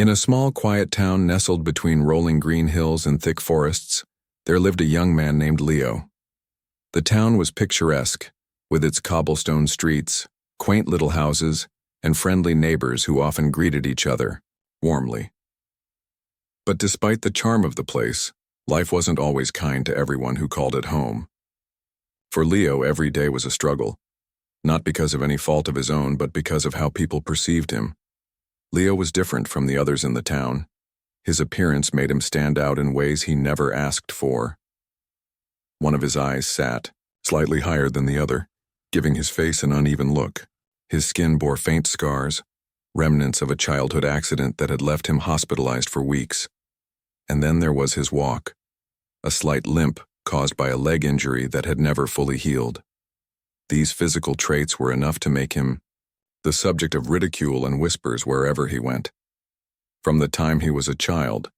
In a small, quiet town nestled between rolling green hills and thick forests, there lived a young man named Leo. The town was picturesque, with its cobblestone streets, quaint little houses, and friendly neighbors who often greeted each other warmly. But despite the charm of the place, life wasn't always kind to everyone who called it home. For Leo, every day was a struggle, not because of any fault of his own, but because of how people perceived him. Leo was different from the others in the town. His appearance made him stand out in ways he never asked for. One of his eyes sat, slightly higher than the other, giving his face an uneven look. His skin bore faint scars, remnants of a childhood accident that had left him hospitalized for weeks. And then there was his walk, a slight limp caused by a leg injury that had never fully healed. These physical traits were enough to make him the subject of ridicule and whispers wherever he went. From the time he was a child,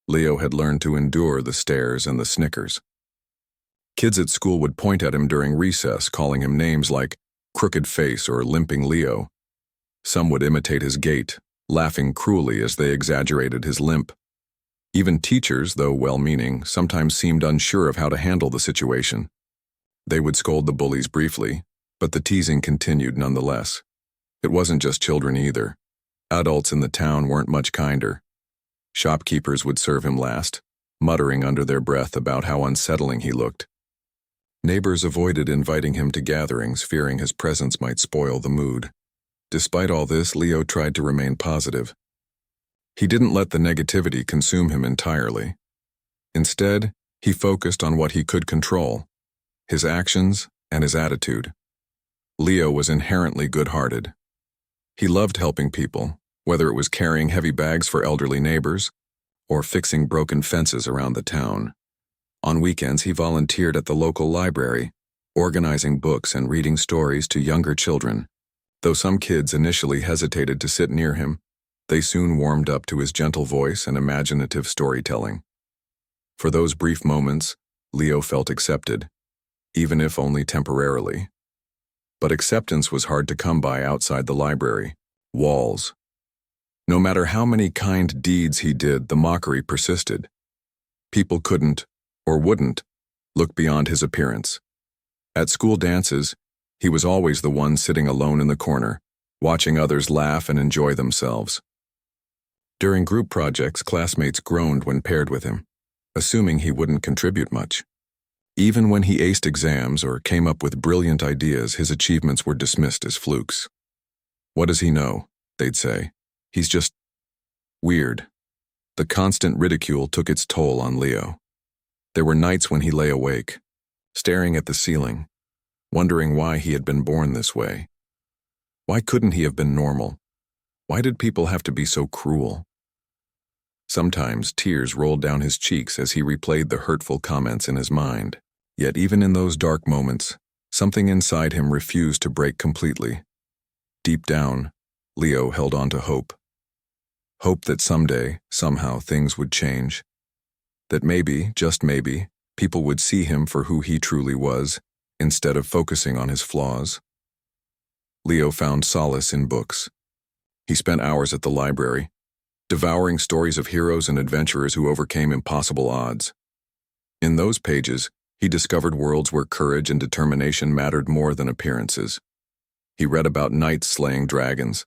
Leo had learned to endure the stares and the snickers. Kids at school would point at him during recess, calling him names like Crooked Face or Limping Leo. Some would imitate his gait, laughing cruelly as they exaggerated his limp. Even teachers, though well-meaning, sometimes seemed unsure of how to handle the situation. They would scold the bullies briefly, but the teasing continued nonetheless. It wasn't just children either. Adults in the town weren't much kinder. Shopkeepers would serve him last, muttering under their breath about how unsettling he looked. Neighbors avoided inviting him to gatherings, fearing his presence might spoil the mood. Despite all this, Leo tried to remain positive. He didn't let the negativity consume him entirely. Instead, he focused on what he could control: his actions and his attitude. Leo was inherently good-hearted. He loved helping people, whether it was carrying heavy bags for elderly neighbors or fixing broken fences around the town. On weekends, he volunteered at the local library, organizing books and reading stories to younger children. Though some kids initially hesitated to sit near him, they soon warmed up to his gentle voice and imaginative storytelling. For those brief moments, Leo felt accepted, even if only temporarily. But acceptance was hard to come by outside the library. Walls. No matter how many kind deeds he did, the mockery persisted. People couldn't, or wouldn't, look beyond his appearance. At school dances, he was always the one sitting alone in the corner, watching others laugh and enjoy themselves. During group projects, classmates groaned when paired with him, assuming he wouldn't contribute much. Even when he aced exams or came up with brilliant ideas, his achievements were dismissed as flukes. "What does he know?" they'd say. "He's just weird." The constant ridicule took its toll on Leo. There were nights when he lay awake, staring at the ceiling, wondering why he had been born this way. Why couldn't he have been normal? Why did people have to be so cruel? Sometimes tears rolled down his cheeks as he replayed the hurtful comments in his mind. Yet even in those dark moments, something inside him refused to break completely. Deep down, Leo held on to hope. Hope that someday, somehow, things would change. That maybe, just maybe, people would see him for who he truly was, instead of focusing on his flaws. Leo found solace in books. He spent hours at the library, devouring stories of heroes and adventurers who overcame impossible odds. In those pages, he discovered worlds where courage and determination mattered more than appearances. He read about knights slaying dragons,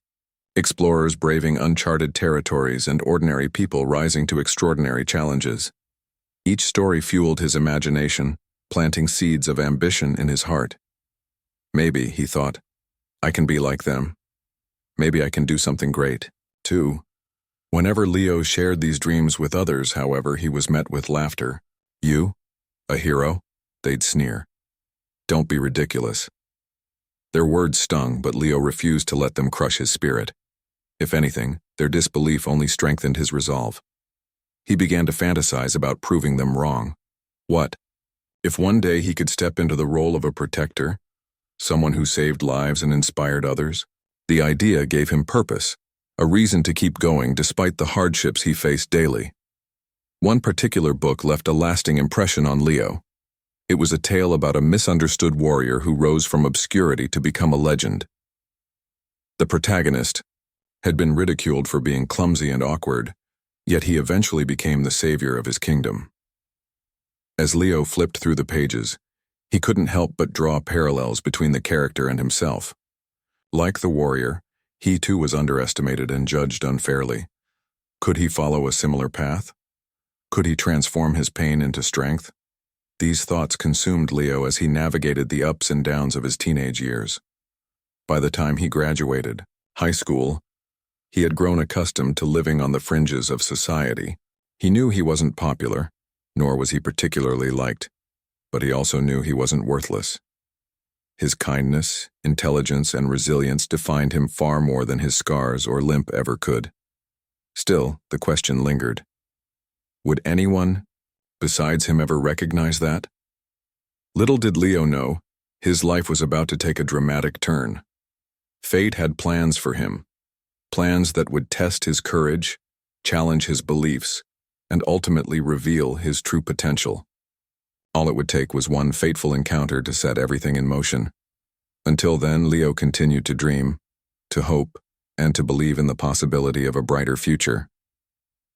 explorers braving uncharted territories, and ordinary people rising to extraordinary challenges. Each story fueled his imagination, planting seeds of ambition in his heart. Maybe, he thought, I can be like them. Maybe I can do something great, too. Whenever Leo shared these dreams with others, however, he was met with laughter. "You? A hero?" they'd sneer. "Don't be ridiculous." Their words stung, but Leo refused to let them crush his spirit. If anything, their disbelief only strengthened his resolve. He began to fantasize about proving them wrong. What if one day he could step into the role of a protector, someone who saved lives and inspired others? The idea gave him purpose, a reason to keep going despite the hardships he faced daily. One particular book left a lasting impression on Leo. It was a tale about a misunderstood warrior who rose from obscurity to become a legend. The protagonist, had been ridiculed for being clumsy and awkward, yet he eventually became the savior of his kingdom. As Leo flipped through the pages, he couldn't help but draw parallels between the character and himself. Like the warrior, he too was underestimated and judged unfairly. Could he follow a similar path? Could he transform his pain into strength? These thoughts consumed Leo as he navigated the ups and downs of his teenage years. By the time he graduated high school, he had grown accustomed to living on the fringes of society. He knew he wasn't popular, nor was he particularly liked, but he also knew he wasn't worthless. His kindness, intelligence, and resilience defined him far more than his scars or limp ever could. Still, the question lingered. Would anyone besides him ever recognize that? Little did Leo know, his life was about to take a dramatic turn. Fate had plans for him, plans that would test his courage, challenge his beliefs, and ultimately reveal his true potential. All it would take was one fateful encounter to set everything in motion. Until then, Leo continued to dream, to hope, and to believe in the possibility of a brighter future.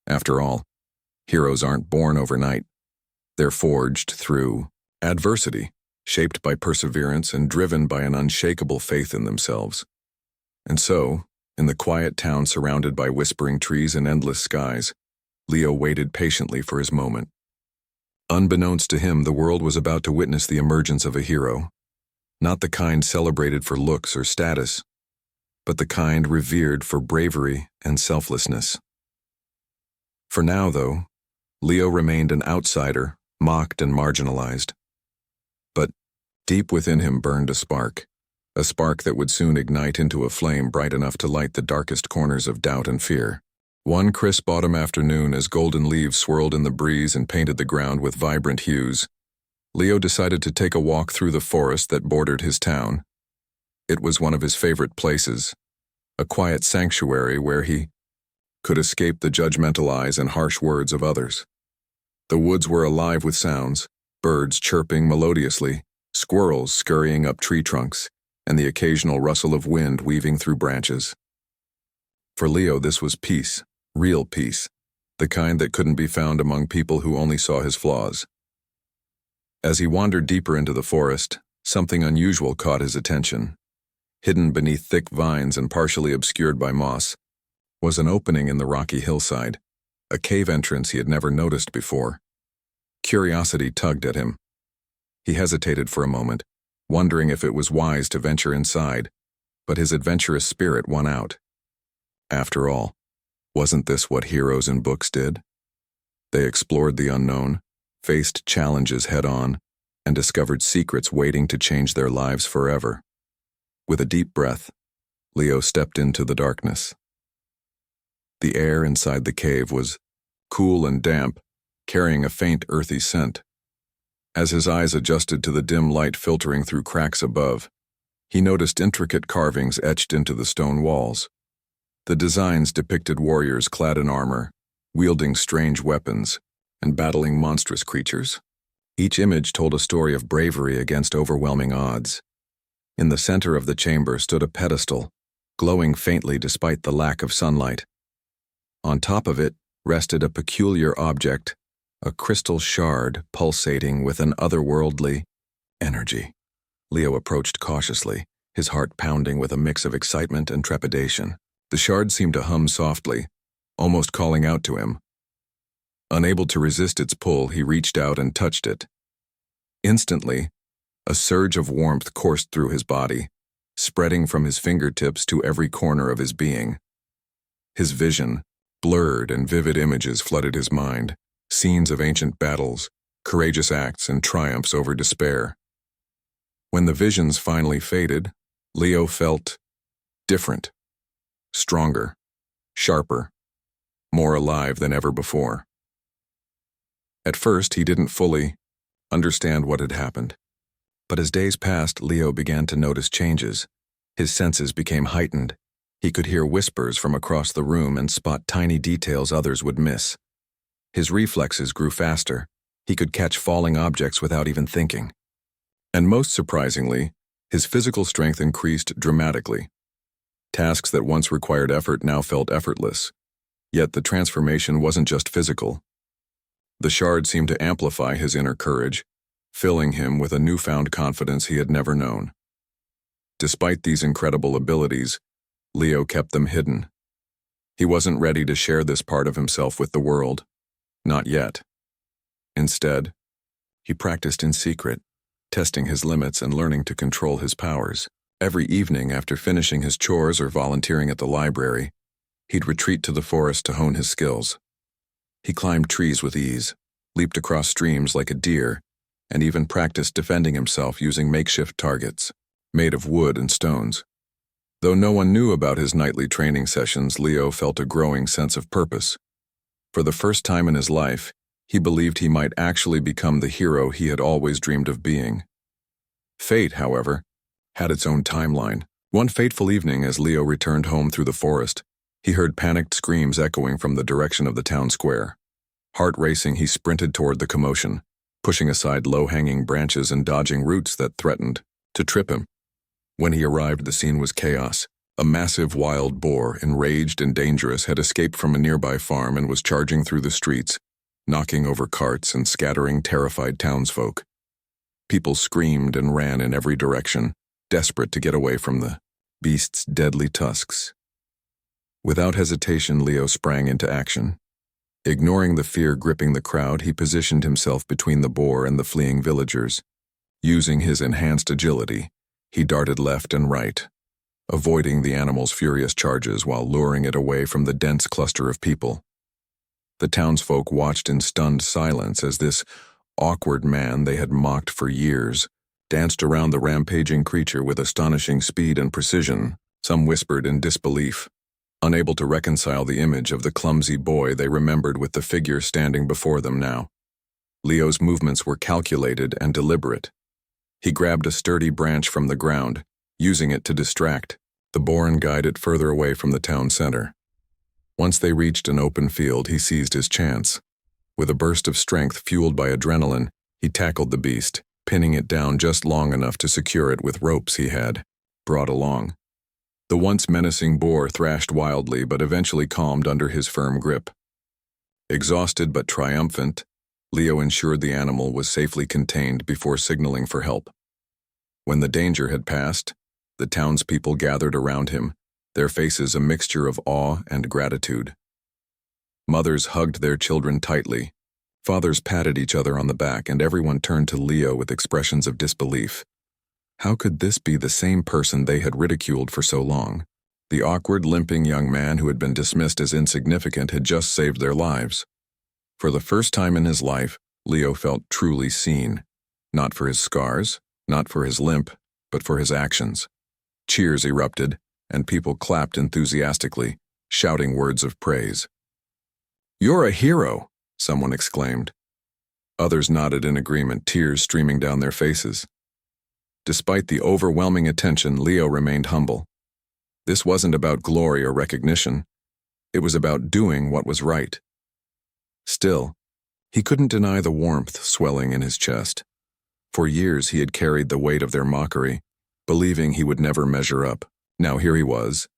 After all, heroes aren't born overnight. They're forged through adversity, shaped by perseverance and driven by an unshakable faith in themselves. And so, in the quiet town surrounded by whispering trees and endless skies, Leo waited patiently for his moment. Unbeknownst to him, the world was about to witness the emergence of a hero, not the kind celebrated for looks or status, but the kind revered for bravery and selflessness. For now, though, Leo remained an outsider, mocked and marginalized. But deep within him burned a spark that would soon ignite into a flame bright enough to light the darkest corners of doubt and fear. One crisp autumn afternoon, as golden leaves swirled in the breeze and painted the ground with vibrant hues, Leo decided to take a walk through the forest that bordered his town. It was one of his favorite places, a quiet sanctuary where he could escape the judgmental eyes and harsh words of others. The woods were alive with sounds, birds chirping melodiously, squirrels scurrying up tree trunks, and the occasional rustle of wind weaving through branches. For Leo, this was peace, real peace, the kind that couldn't be found among people who only saw his flaws. As he wandered deeper into the forest, something unusual caught his attention. Hidden beneath thick vines and partially obscured by moss was an opening in the rocky hillside, a cave entrance he had never noticed before. Curiosity tugged at him. He hesitated for a moment, wondering if it was wise to venture inside, but his adventurous spirit won out. After all, wasn't this what heroes in books did? They explored the unknown, faced challenges head-on, and discovered secrets waiting to change their lives forever. With a deep breath, Leo stepped into the darkness. The air inside the cave was cool and damp, carrying a faint earthy scent. As his eyes adjusted to the dim light filtering through cracks above, he noticed intricate carvings etched into the stone walls. The designs depicted warriors clad in armor, wielding strange weapons, and battling monstrous creatures. Each image told a story of bravery against overwhelming odds. In the center of the chamber stood a pedestal, glowing faintly despite the lack of sunlight. On top of it rested a peculiar object, a crystal shard pulsating with an otherworldly energy. Leo approached cautiously, his heart pounding with a mix of excitement and trepidation. The shard seemed to hum softly, almost calling out to him. Unable to resist its pull, he reached out and touched it. Instantly, a surge of warmth coursed through his body, spreading from his fingertips to every corner of his being. His vision, blurred and vivid images flooded his mind, scenes of ancient battles, courageous acts, and triumphs over despair. When the visions finally faded, Leo felt different, stronger, sharper, more alive than ever before. At first, he didn't fully understand what had happened. But as days passed, Leo began to notice changes. His senses became heightened. He could hear whispers from across the room and spot tiny details others would miss. His reflexes grew faster. He could catch falling objects without even thinking. And most surprisingly, his physical strength increased dramatically. Tasks that once required effort now felt effortless. Yet the transformation wasn't just physical. The shard seemed to amplify his inner courage, filling him with a newfound confidence he had never known. Despite these incredible abilities, Leo kept them hidden. He wasn't ready to share this part of himself with the world. Not yet. Instead, he practiced in secret, testing his limits and learning to control his powers. Every evening after finishing his chores or volunteering at the library, he'd retreat to the forest to hone his skills. He climbed trees with ease, leaped across streams like a deer, and even practiced defending himself using makeshift targets, made of wood and stones. Though no one knew about his nightly training sessions, Leo felt a growing sense of purpose. For the first time in his life, he believed he might actually become the hero he had always dreamed of being. Fate, however, had its own timeline. One fateful evening, as Leo returned home through the forest, he heard panicked screams echoing from the direction of the town square. Heart racing, he sprinted toward the commotion, pushing aside low-hanging branches and dodging roots that threatened to trip him. When he arrived, the scene was chaos. A massive wild boar, enraged and dangerous, had escaped from a nearby farm and was charging through the streets, knocking over carts and scattering terrified townsfolk. People screamed and ran in every direction, desperate to get away from the beast's deadly tusks. Without hesitation, Leo sprang into action. Ignoring the fear gripping the crowd, he positioned himself between the boar and the fleeing villagers. Using his enhanced agility, he darted left and right, avoiding the animal's furious charges while luring it away from the dense cluster of people. The townsfolk watched in stunned silence as this awkward man they had mocked for years danced around the rampaging creature with astonishing speed and precision. Some whispered in disbelief, unable to reconcile the image of the clumsy boy they remembered with the figure standing before them now. Leo's movements were calculated and deliberate. He grabbed a sturdy branch from the ground, using it to distract the boar and guide it further away from the town center. Once they reached an open field, he seized his chance. With a burst of strength fueled by adrenaline, he tackled the beast, pinning it down just long enough to secure it with ropes he had brought along. The once menacing boar thrashed wildly but eventually calmed under his firm grip. Exhausted but triumphant, Leo ensured the animal was safely contained before signaling for help. When the danger had passed, the townspeople gathered around him, their faces a mixture of awe and gratitude. Mothers hugged their children tightly, fathers patted each other on the back, and everyone turned to Leo with expressions of disbelief. How could this be the same person they had ridiculed for so long? The awkward, limping young man who had been dismissed as insignificant had just saved their lives. For the first time in his life, Leo felt truly seen, not for his scars, not for his limp, but for his actions. Cheers erupted, and people clapped enthusiastically, shouting words of praise. "You're a hero," someone exclaimed. Others nodded in agreement, tears streaming down their faces. Despite the overwhelming attention, Leo remained humble. This wasn't about glory or recognition. It was about doing what was right. Still, he couldn't deny the warmth swelling in his chest. For years he had carried the weight of their mockery, believing he would never measure up. Now here he was,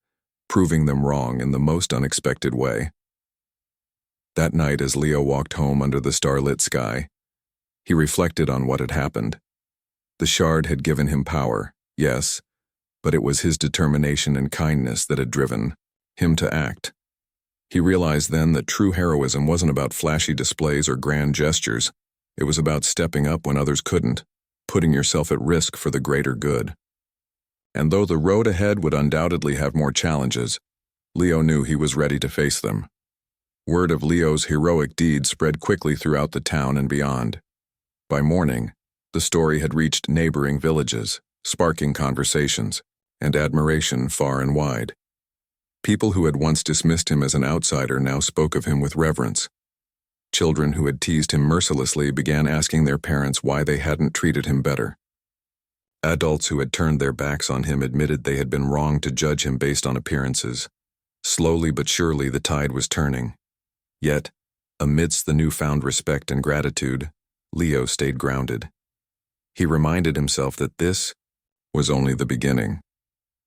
proving them wrong in the most unexpected way. That night, as Leo walked home under the starlit sky, he reflected on what had happened. The shard had given him power, yes, but it was his determination and kindness that had driven him to act. He realized then that true heroism wasn't about flashy displays or grand gestures. It was about stepping up when others couldn't, putting yourself at risk for the greater good. And though the road ahead would undoubtedly have more challenges, Leo knew he was ready to face them. Word of Leo's heroic deeds spread quickly throughout the town and beyond. By morning, the story had reached neighboring villages, sparking conversations and admiration far and wide. People who had once dismissed him as an outsider now spoke of him with reverence. Children who had teased him mercilessly began asking their parents why they hadn't treated him better. Adults who had turned their backs on him admitted they had been wrong to judge him based on appearances. Slowly but surely the tide was turning. Yet, amidst the newfound respect and gratitude, Leo stayed grounded. He reminded himself that this was only the beginning.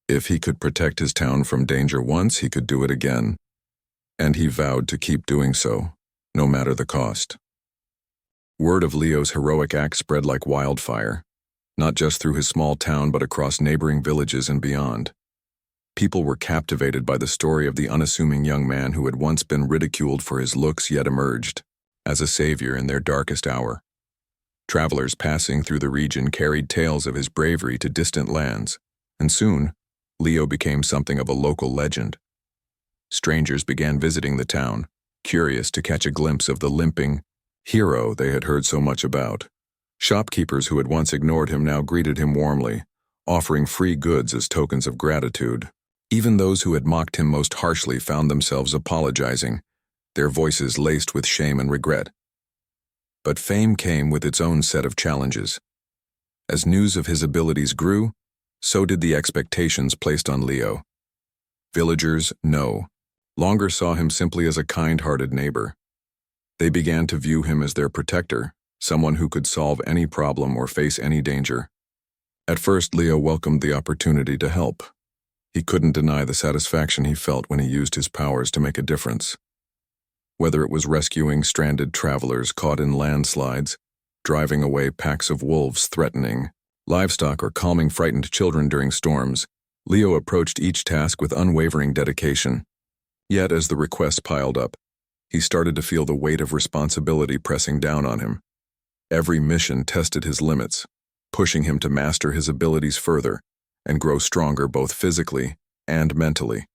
If he could protect his town from danger once, he could do it again. And he vowed to keep doing so, no matter the cost. Word of Leo's heroic act spread like wildfire, not just through his small town but across neighboring villages and beyond. People were captivated by the story of the unassuming young man who had once been ridiculed for his looks yet emerged as a savior in their darkest hour. Travelers passing through the region carried tales of his bravery to distant lands, and soon, Leo became something of a local legend. Strangers began visiting the town, curious to catch a glimpse of the limping hero they had heard so much about. Shopkeepers who had once ignored him now greeted him warmly, offering free goods as tokens of gratitude. Even those who had mocked him most harshly found themselves apologizing, their voices laced with shame and regret. But fame came with its own set of challenges. As news of his abilities grew, so did the expectations placed on Leo. Villagers, no longer saw him simply as a kind-hearted neighbor. They began to view him as their protector, someone who could solve any problem or face any danger. At first, Leo welcomed the opportunity to help. He couldn't deny the satisfaction he felt when he used his powers to make a difference. Whether it was rescuing stranded travelers caught in landslides, driving away packs of wolves threatening livestock, or calming frightened children during storms, Leo approached each task with unwavering dedication. Yet, as the requests piled up, he started to feel the weight of responsibility pressing down on him. Every mission tested his limits, pushing him to master his abilities further and grow stronger both physically and mentally.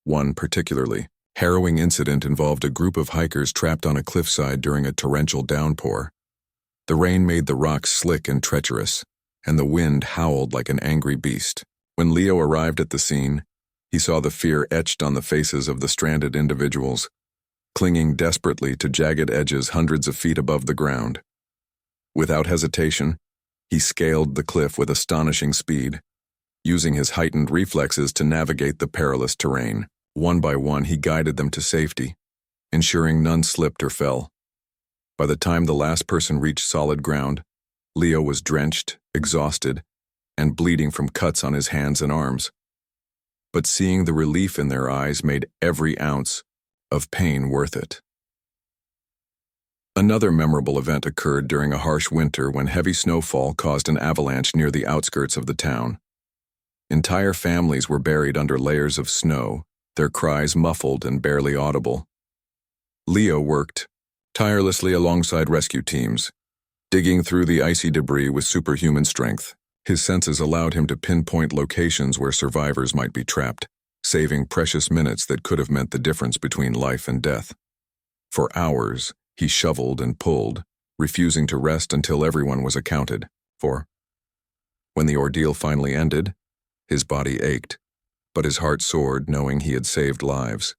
One particularly harrowing incident involved a group of hikers trapped on a cliffside during a torrential downpour. The rain made the rocks slick and treacherous, and the wind howled like an angry beast. When Leo arrived at the scene, he saw the fear etched on the faces of the stranded individuals, clinging desperately to jagged edges hundreds of feet above the ground. Without hesitation, he scaled the cliff with astonishing speed, using his heightened reflexes to navigate the perilous terrain. One by one, he guided them to safety, ensuring none slipped or fell. By the time the last person reached solid ground, Leo was drenched, exhausted, and bleeding from cuts on his hands and arms. But seeing the relief in their eyes made every ounce of pain worth it. Another memorable event occurred during a harsh winter when heavy snowfall caused an avalanche near the outskirts of the town. Entire families were buried under layers of snow, their cries muffled and barely audible. Leo worked tirelessly alongside rescue teams, digging through the icy debris with superhuman strength. His senses allowed him to pinpoint locations where survivors might be trapped, saving precious minutes that could have meant the difference between life and death. For hours, he shoveled and pulled, refusing to rest until everyone was accounted for. When the ordeal finally ended, his body ached, but his heart soared knowing he had saved lives.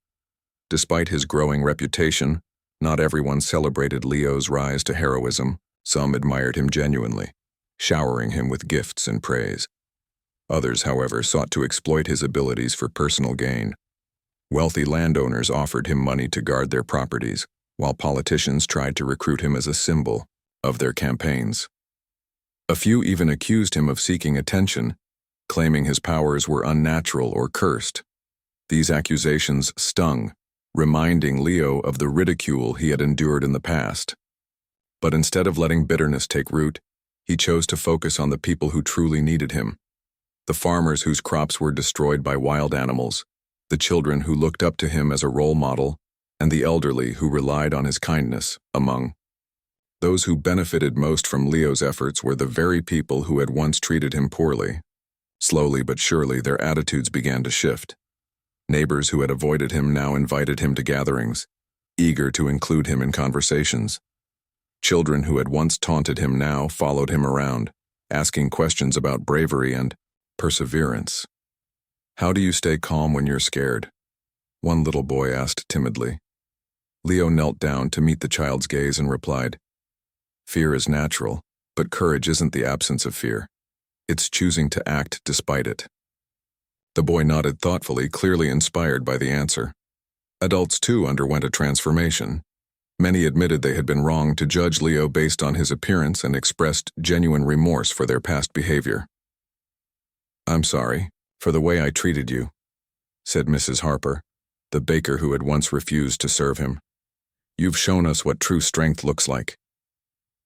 Despite his growing reputation, not everyone celebrated Leo's rise to heroism. Some admired him genuinely, showering him with gifts and praise. Others, however, sought to exploit his abilities for personal gain. Wealthy landowners offered him money to guard their properties, while politicians tried to recruit him as a symbol of their campaigns. A few even accused him of seeking attention, claiming his powers were unnatural or cursed. These accusations stung, reminding Leo of the ridicule he had endured in the past. But instead of letting bitterness take root, he chose to focus on the people who truly needed him. The farmers whose crops were destroyed by wild animals, the children who looked up to him as a role model, and the elderly who relied on his kindness. Among those who benefited most from Leo's efforts were the very people who had once treated him poorly. Slowly but surely, their attitudes began to shift. Neighbors who had avoided him now invited him to gatherings, eager to include him in conversations. Children who had once taunted him now followed him around, asking questions about bravery and perseverance. "How do you stay calm when you're scared?" one little boy asked timidly. Leo knelt down to meet the child's gaze and replied, "Fear is natural, but courage isn't the absence of fear. It's choosing to act despite it." The boy nodded thoughtfully, clearly inspired by the answer. Adults too underwent a transformation. Many admitted they had been wrong to judge Leo based on his appearance and expressed genuine remorse for their past behavior. "I'm sorry," "For the way I treated you," said Mrs. Harper, the baker who had once refused to serve him. "You've shown us what true strength looks like."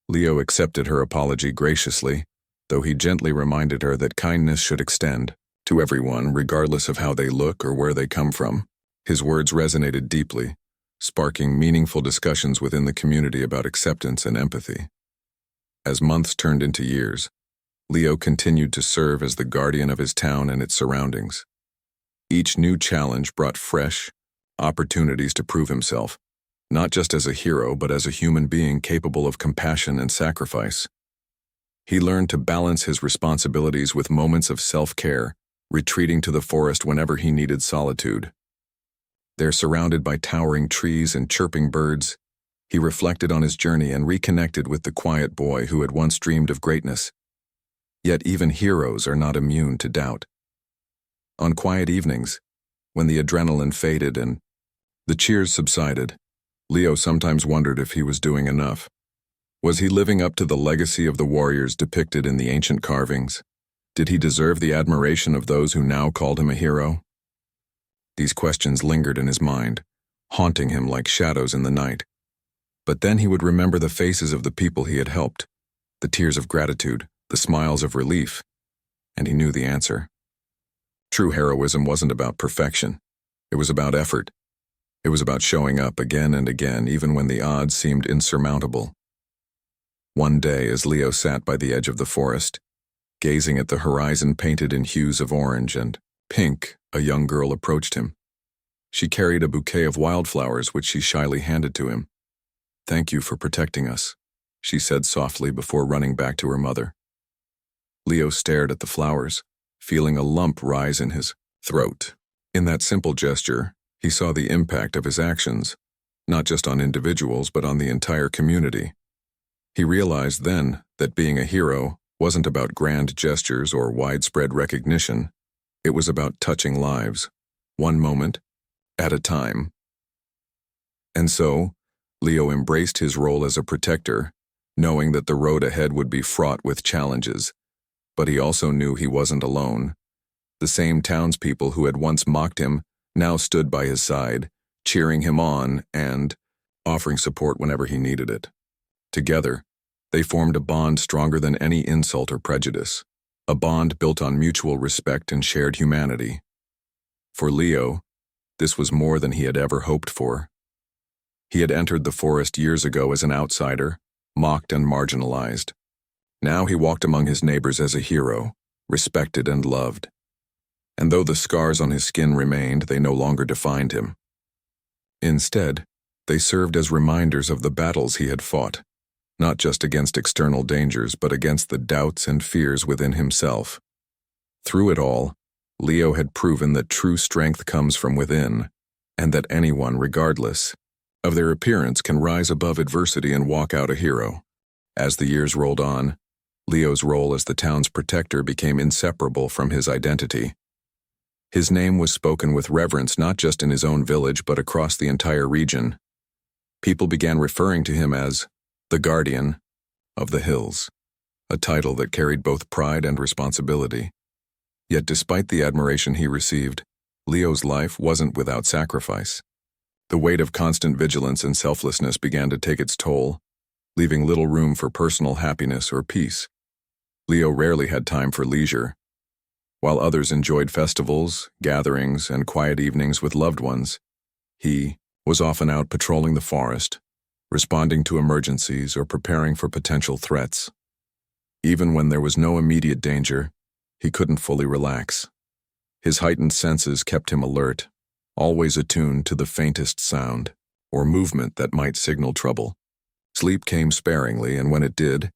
Leo accepted her apology graciously, though he gently reminded her that kindness should extend to everyone, regardless of how they look or where they come from. His words resonated deeply, sparking meaningful discussions within the community about acceptance and empathy. As months turned into years, Leo continued to serve as the guardian of his town and its surroundings. Each new challenge brought fresh opportunities to prove himself, not just as a hero, but as a human being capable of compassion and sacrifice. He learned to balance his responsibilities with moments of self-care, retreating to the forest whenever he needed solitude. There, surrounded by towering trees and chirping birds, he reflected on his journey and reconnected with the quiet boy who had once dreamed of greatness. Yet even heroes are not immune to doubt. On quiet evenings, when the adrenaline faded and the cheers subsided, Leo sometimes wondered if he was doing enough. Was he living up to the legacy of the warriors depicted in the ancient carvings? Did he deserve the admiration of those who now called him a hero? These questions lingered in his mind, haunting him like shadows in the night. But then he would remember the faces of the people he had helped, the tears of gratitude, the smiles of relief, and he knew the answer. True heroism wasn't about perfection. It was about effort. It was about showing up again and again, even when the odds seemed insurmountable. One day, as Leo sat by the edge of the forest, gazing at the horizon painted in hues of orange and pink, a young girl approached him. She carried a bouquet of wildflowers, which she shyly handed to him. "Thank you for protecting us," she said softly before running back to her mother. Leo stared at the flowers, feeling a lump rise in his throat. In that simple gesture, he saw the impact of his actions, not just on individuals but on the entire community. He realized then that being a hero wasn't about grand gestures or widespread recognition. It was about touching lives, one moment at a time. And so, Leo embraced his role as a protector, knowing that the road ahead would be fraught with challenges. But he also knew he wasn't alone. The same townspeople who had once mocked him now stood by his side, cheering him on and offering support whenever he needed it. Together, they formed a bond stronger than any insult or prejudice, a bond built on mutual respect and shared humanity. For Leo, this was more than he had ever hoped for. He had entered the forest years ago as an outsider, mocked and marginalized. Now he walked among his neighbors as a hero, respected and loved. And though the scars on his skin remained, they no longer defined him. Instead, they served as reminders of the battles he had fought, not just against external dangers, but against the doubts and fears within himself. Through it all, Leo had proven that true strength comes from within, and that anyone, regardless of their appearance, can rise above adversity and walk out a hero. As the years rolled on, Leo's role as the town's protector became inseparable from his identity. His name was spoken with reverence not just in his own village but across the entire region. People began referring to him as the Guardian of the Hills, a title that carried both pride and responsibility. Yet despite the admiration he received, Leo's life wasn't without sacrifice. The weight of constant vigilance and selflessness began to take its toll, leaving little room for personal happiness or peace. Leo rarely had time for leisure. While others enjoyed festivals, gatherings, and quiet evenings with loved ones, he was often out patrolling the forest, responding to emergencies or preparing for potential threats. Even when there was no immediate danger, he couldn't fully relax. His heightened senses kept him alert, always attuned to the faintest sound or movement that might signal trouble. Sleep came sparingly, and when it did,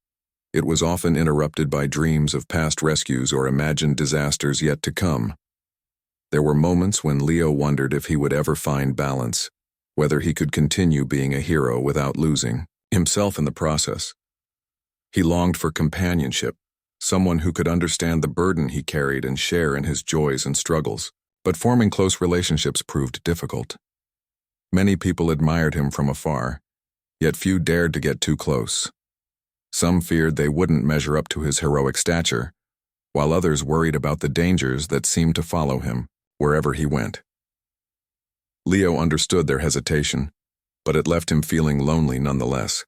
it was often interrupted by dreams of past rescues or imagined disasters yet to come. There were moments when Leo wondered if he would ever find balance, whether he could continue being a hero without losing himself in the process. He longed for companionship, someone who could understand the burden he carried and share in his joys and struggles. But forming close relationships proved difficult. Many people admired him from afar, yet few dared to get too close. Some feared they wouldn't measure up to his heroic stature, while others worried about the dangers that seemed to follow him wherever he went. Leo understood their hesitation, but it left him feeling lonely nonetheless.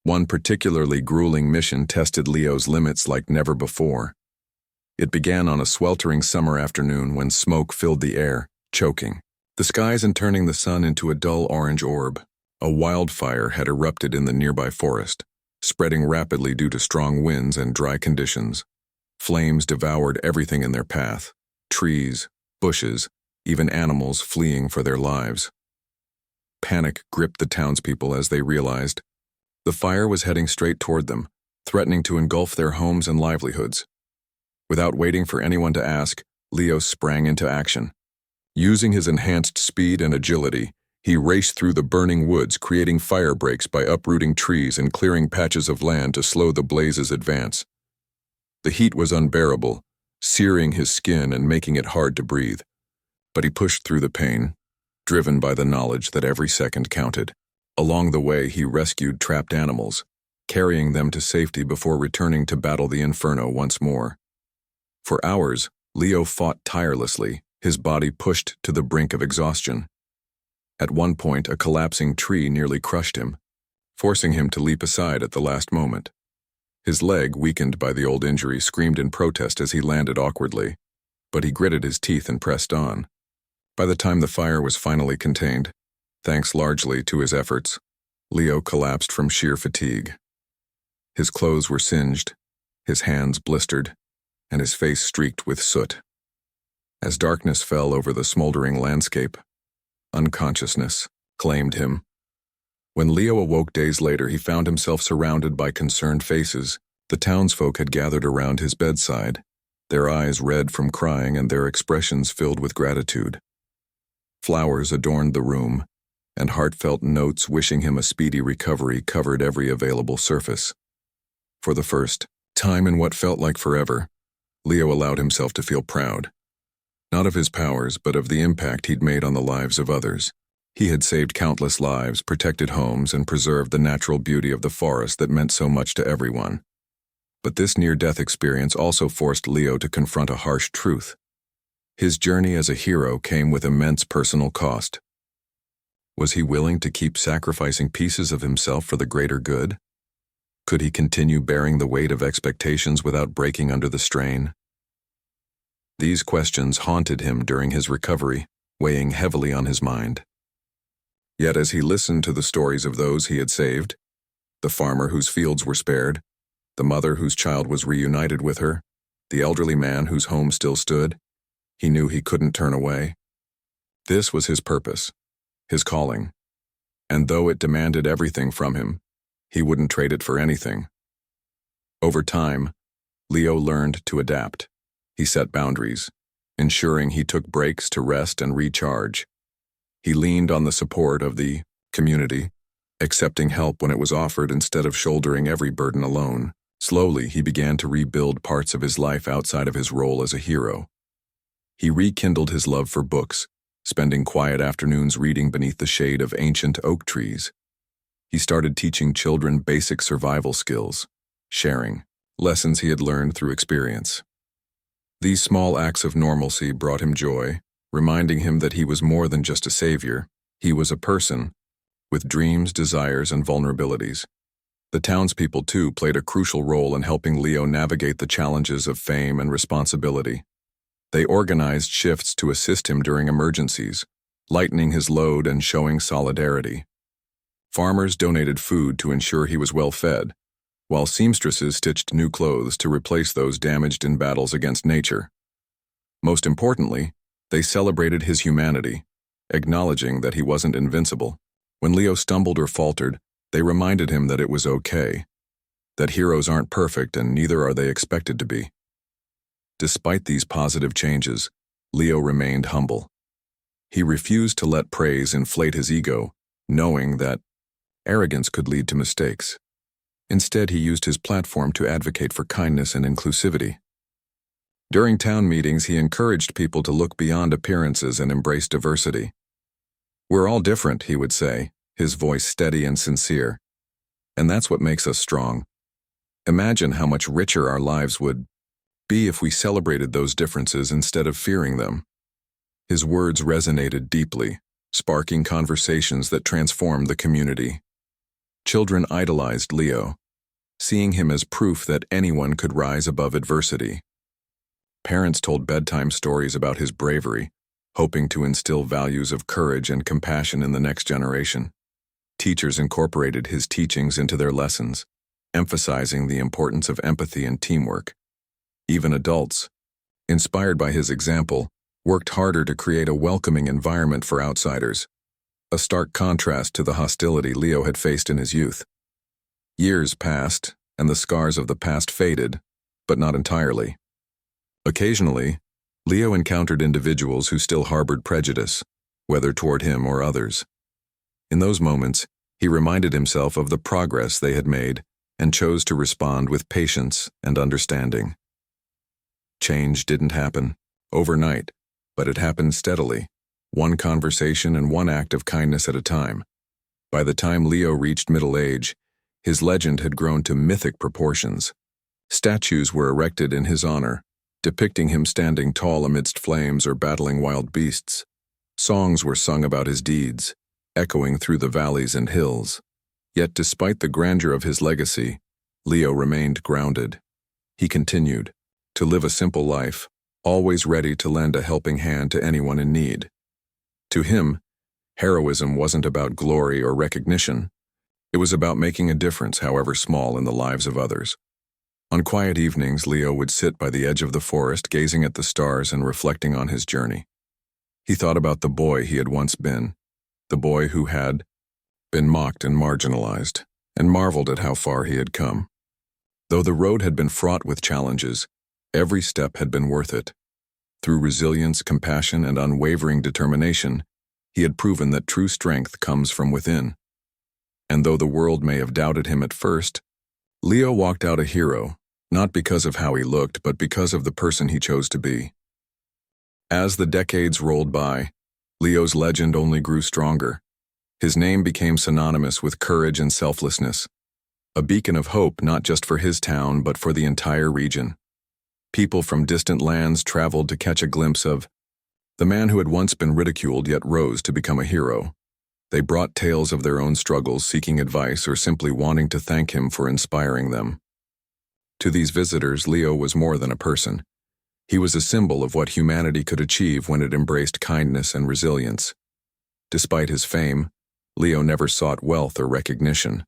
One particularly grueling mission tested Leo's limits like never before. It began on a sweltering summer afternoon when smoke filled the air, choking the skies and turning the sun into a dull orange orb. A wildfire had erupted in the nearby forest, spreading rapidly due to strong winds and dry conditions. Flames devoured everything in their path: trees, bushes, even animals fleeing for their lives. Panic gripped the townspeople as they realized the fire was heading straight toward them, threatening to engulf their homes and livelihoods. Without waiting for anyone to ask, Leo sprang into action. Using his enhanced speed and agility, he raced through the burning woods, creating fire breaks by uprooting trees and clearing patches of land to slow the blaze's advance. The heat was unbearable, searing his skin and making it hard to breathe. But he pushed through the pain, driven by the knowledge that every second counted. Along the way, he rescued trapped animals, carrying them to safety before returning to battle the inferno once more. For hours, Leo fought tirelessly, his body pushed to the brink of exhaustion. At one point, a collapsing tree nearly crushed him, forcing him to leap aside at the last moment. His leg, weakened by the old injury, screamed in protest as he landed awkwardly, but he gritted his teeth and pressed on. By the time the fire was finally contained, thanks largely to his efforts, Leo collapsed from sheer fatigue. His clothes were singed, his hands blistered, and his face streaked with soot. As darkness fell over the smoldering landscape, unconsciousness claimed him. When Leo awoke days later, he found himself surrounded by concerned faces. The townsfolk had gathered around his bedside, their eyes red from crying and their expressions filled with gratitude. Flowers adorned the room, and heartfelt notes wishing him a speedy recovery covered every available surface. For the first time in what felt like forever, Leo allowed himself to feel proud. Not of his powers, but of the impact he'd made on the lives of others. He had saved countless lives, protected homes, and preserved the natural beauty of the forest that meant so much to everyone. But this near-death experience also forced Leo to confront a harsh truth. His journey as a hero came with immense personal cost. Was he willing to keep sacrificing pieces of himself for the greater good? Could he continue bearing the weight of expectations without breaking under the strain? These questions haunted him during his recovery, weighing heavily on his mind. Yet as he listened to the stories of those he had saved, the farmer whose fields were spared, the mother whose child was reunited with her, the elderly man whose home still stood, he knew he couldn't turn away. This was his purpose, his calling, and though it demanded everything from him, he wouldn't trade it for anything. Over time, Leo learned to adapt. He set boundaries, ensuring he took breaks to rest and recharge. He leaned on the support of the community, accepting help when it was offered instead of shouldering every burden alone. Slowly, he began to rebuild parts of his life outside of his role as a hero. He rekindled his love for books, spending quiet afternoons reading beneath the shade of ancient oak trees. He started teaching children basic survival skills, sharing lessons he had learned through experience. These small acts of normalcy brought him joy, reminding him that he was more than just a savior. He was a person, with dreams, desires, and vulnerabilities. The townspeople, too, played a crucial role in helping Leo navigate the challenges of fame and responsibility. They organized shifts to assist him during emergencies, lightening his load and showing solidarity. Farmers donated food to ensure he was well fed, while seamstresses stitched new clothes to replace those damaged in battles against nature. Most importantly, they celebrated his humanity, acknowledging that he wasn't invincible. When Leo stumbled or faltered, they reminded him that it was okay, that heroes aren't perfect and neither are they expected to be. Despite these positive changes, Leo remained humble. He refused to let praise inflate his ego, knowing that arrogance could lead to mistakes. Instead, he used his platform to advocate for kindness and inclusivity. During town meetings, he encouraged people to look beyond appearances and embrace diversity. "We're all different," he would say, his voice steady and sincere. "And that's what makes us strong. Imagine how much richer our lives would be if we celebrated those differences instead of fearing them. His words resonated deeply, sparking conversations that transformed the community. Children idolized Leo, seeing him as proof that anyone could rise above adversity. Parents told bedtime stories about his bravery, hoping to instill values of courage and compassion in the next generation. Teachers incorporated his teachings into their lessons, emphasizing the importance of empathy and teamwork. Even adults, inspired by his example, worked harder to create a welcoming environment for outsiders, a stark contrast to the hostility Leo had faced in his youth. Years passed, and the scars of the past faded, but not entirely. Occasionally, Leo encountered individuals who still harbored prejudice, whether toward him or others. In those moments, he reminded himself of the progress they had made and chose to respond with patience and understanding. Change didn't happen overnight, but it happened steadily, one conversation and one act of kindness at a time. By the time Leo reached middle age, his legend had grown to mythic proportions. Statues were erected in his honor, depicting him standing tall amidst flames or battling wild beasts. Songs were sung about his deeds, echoing through the valleys and hills. Yet despite the grandeur of his legacy, Leo remained grounded. He continued to live a simple life, always ready to lend a helping hand to anyone in need. To him, heroism wasn't about glory or recognition. It was about making a difference, however small, in the lives of others. On quiet evenings, Leo would sit by the edge of the forest, gazing at the stars and reflecting on his journey. He thought about the boy he had once been, the boy who had been mocked and marginalized, and marveled at how far he had come. Though the road had been fraught with challenges, every step had been worth it. Through resilience, compassion, and unwavering determination, he had proven that true strength comes from within. And though the world may have doubted him at first, Leo walked out a hero, not because of how he looked, but because of the person he chose to be. As the decades rolled by, Leo's legend only grew stronger. His name became synonymous with courage and selflessness, a beacon of hope not just for his town but for the entire region. People from distant lands traveled to catch a glimpse of the man who had once been ridiculed yet rose to become a hero. They brought tales of their own struggles, seeking advice or simply wanting to thank him for inspiring them. To these visitors, Leo was more than a person. He was a symbol of what humanity could achieve when it embraced kindness and resilience. Despite his fame, Leo never sought wealth or recognition.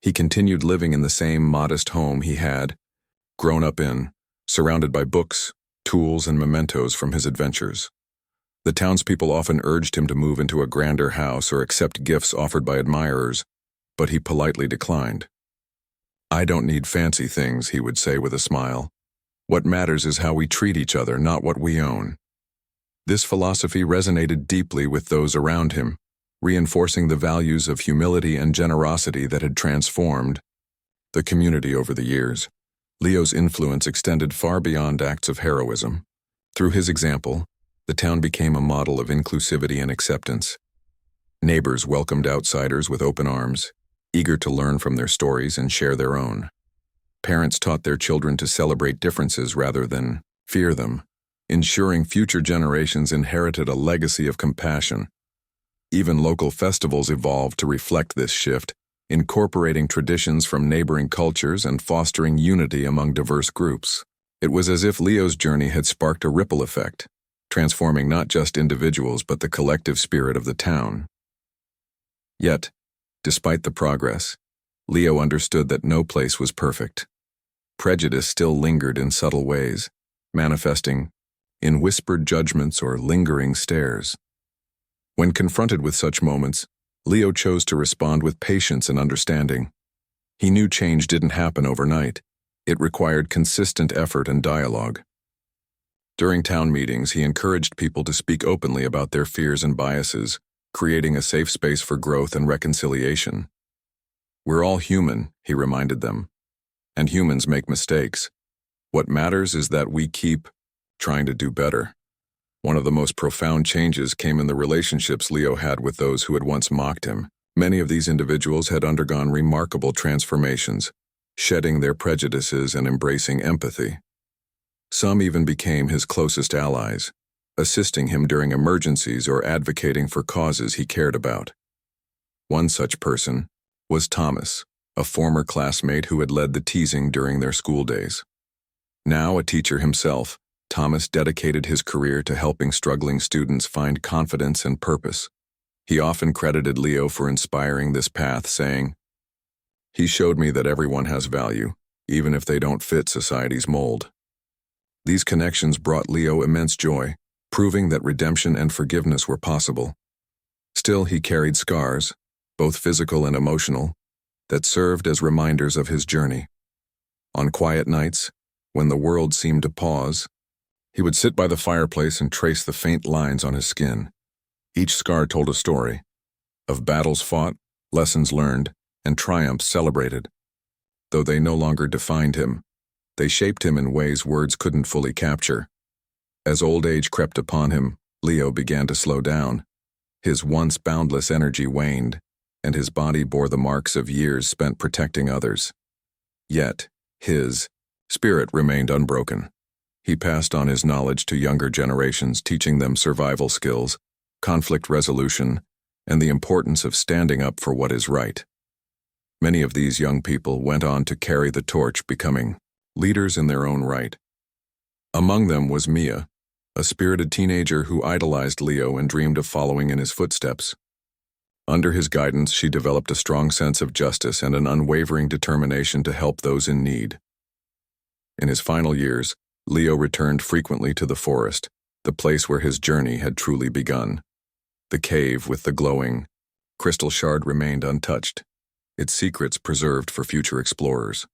He continued living in the same modest home he had grown up in, surrounded by books, tools, and mementos from his adventures. The townspeople often urged him to move into a grander house or accept gifts offered by admirers, but he politely declined. "I don't need fancy things," he would say with a smile. "What matters is how we treat each other, not what we own." This philosophy resonated deeply with those around him, reinforcing the values of humility and generosity that had transformed the community over the years. Leo's influence extended far beyond acts of heroism. Through his example, the town became a model of inclusivity and acceptance. Neighbors welcomed outsiders with open arms, eager to learn from their stories and share their own. Parents taught their children to celebrate differences rather than fear them, ensuring future generations inherited a legacy of compassion. Even local festivals evolved to reflect this shift, incorporating traditions from neighboring cultures and fostering unity among diverse groups. It was as if Leo's journey had sparked a ripple effect, transforming not just individuals but the collective spirit of the town. Yet, despite the progress, Leo understood that no place was perfect. Prejudice still lingered in subtle ways, manifesting in whispered judgments or lingering stares. When confronted with such moments, Leo chose to respond with patience and understanding. He knew change didn't happen overnight. It required consistent effort and dialogue. During town meetings, he encouraged people to speak openly about their fears and biases, creating a safe space for growth and reconciliation. "We're all human," he reminded them, "and humans make mistakes. What matters is that we keep trying to do better." One of the most profound changes came in the relationships Leo had with those who had once mocked him. Many of these individuals had undergone remarkable transformations, shedding their prejudices and embracing empathy. Some even became his closest allies, assisting him during emergencies or advocating for causes he cared about. One such person was Thomas, a former classmate who had led the teasing during their school days. Now a teacher himself, Thomas dedicated his career to helping struggling students find confidence and purpose. He often credited Leo for inspiring this path, saying, "He showed me that everyone has value, even if they don't fit society's mold." These connections brought Leo immense joy, proving that redemption and forgiveness were possible. Still, he carried scars, both physical and emotional, that served as reminders of his journey. On quiet nights, when the world seemed to pause, he would sit by the fireplace and trace the faint lines on his skin. Each scar told a story of battles fought, lessons learned, and triumphs celebrated. Though they no longer defined him, they shaped him in ways words couldn't fully capture. As old age crept upon him, Leo began to slow down. His once boundless energy waned, and his body bore the marks of years spent protecting others. Yet, his spirit remained unbroken. He passed on his knowledge to younger generations, teaching them survival skills, conflict resolution, and the importance of standing up for what is right. Many of these young people went on to carry the torch, becoming leaders in their own right. Among them was Mia, a spirited teenager who idolized Leo and dreamed of following in his footsteps. Under his guidance, she developed a strong sense of justice and an unwavering determination to help those in need. In his final years, Leo returned frequently to the forest, the place where his journey had truly begun. The cave with the glowing crystal shard remained untouched, its secrets preserved for future explorers.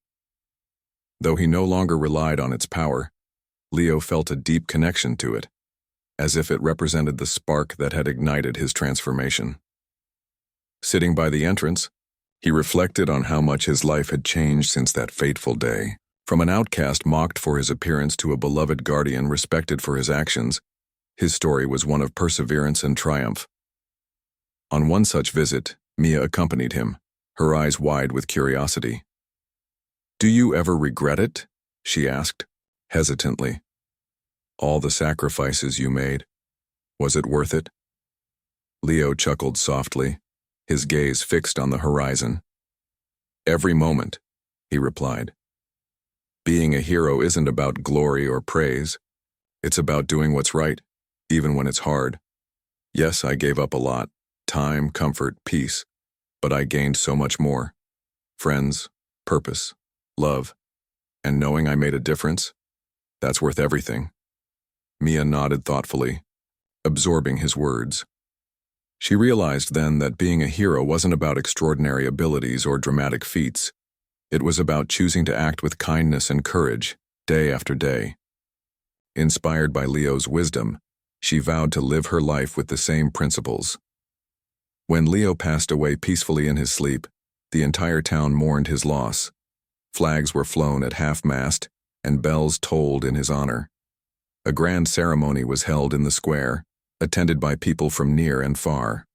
Though he no longer relied on its power, Leo felt a deep connection to it, as if it represented the spark that had ignited his transformation. Sitting by the entrance, he reflected on how much his life had changed since that fateful day. From an outcast mocked for his appearance to a beloved guardian respected for his actions, his story was one of perseverance and triumph. On one such visit, Mia accompanied him, her eyes wide with curiosity. "Do you ever regret it?" she asked, hesitantly. "All the sacrifices you made, was it worth it?" Leo chuckled softly, his gaze fixed on the horizon. "Every moment," he replied. "Being a hero isn't about glory or praise. It's about doing what's right, even when it's hard. Yes, I gave up a lot, time, comfort, peace, but I gained so much more. Friends, purpose, love, and knowing I made a difference, that's worth everything." Mia nodded thoughtfully, absorbing his words. She realized then that being a hero wasn't about extraordinary abilities or dramatic feats. It was about choosing to act with kindness and courage, day after day. Inspired by Leo's wisdom, she vowed to live her life with the same principles. When Leo passed away peacefully in his sleep, the entire town mourned his loss. Flags were flown at half-mast, and bells tolled in his honor. A grand ceremony was held in the square, attended by people from near and far.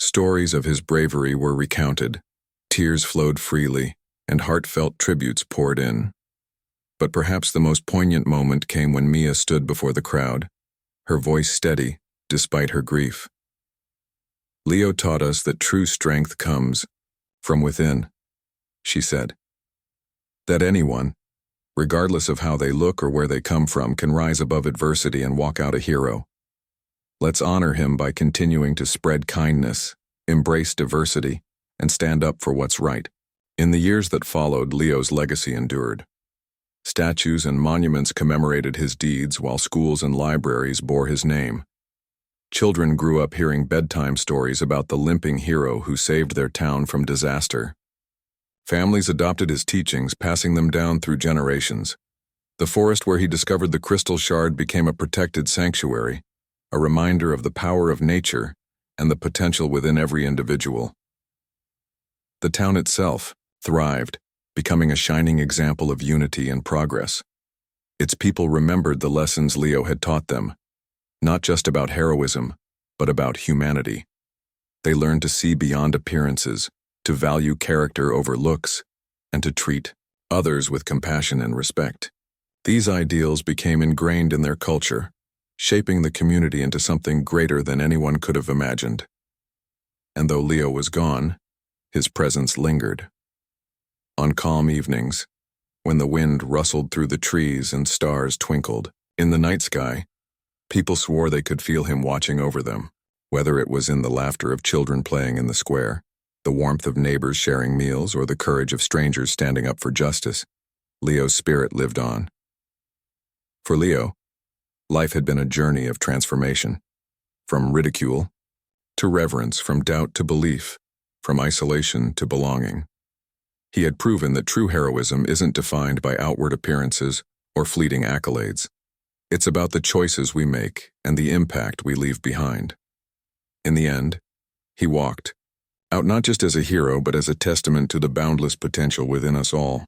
Stories of his bravery were recounted, tears flowed freely, and heartfelt tributes poured in. But perhaps the most poignant moment came when Mia stood before the crowd, her voice steady despite her grief. "Leo taught us that true strength comes from within," she said. "That anyone, regardless of how they look or where they come from, can rise above adversity and walk out a hero. Let's honor him by continuing to spread kindness, embrace diversity, and stand up for what's right." In the years that followed, Leo's legacy endured. Statues and monuments commemorated his deeds, while schools and libraries bore his name. Children grew up hearing bedtime stories about the limping hero who saved their town from disaster. Families adopted his teachings, passing them down through generations. The forest where he discovered the crystal shard became a protected sanctuary, a reminder of the power of nature and the potential within every individual. The town itself thrived, becoming a shining example of unity and progress. Its people remembered the lessons Leo had taught them, not just about heroism, but about humanity. They learned to see beyond appearances, to value character over looks, and to treat others with compassion and respect. These ideals became ingrained in their culture, shaping the community into something greater than anyone could have imagined. And though Leo was gone, his presence lingered. On calm evenings, when the wind rustled through the trees and stars twinkled in the night sky, people swore they could feel him watching over them, whether it was in the laughter of children playing in the square, the warmth of neighbors sharing meals, or the courage of strangers standing up for justice. Leo's spirit lived on. For Leo, life had been a journey of transformation, from ridicule to reverence, from doubt to belief, from isolation to belonging. He had proven that true heroism isn't defined by outward appearances or fleeting accolades. It's about the choices we make and the impact we leave behind. In the end, he walked, out not just as a hero but as a testament to the boundless potential within us all.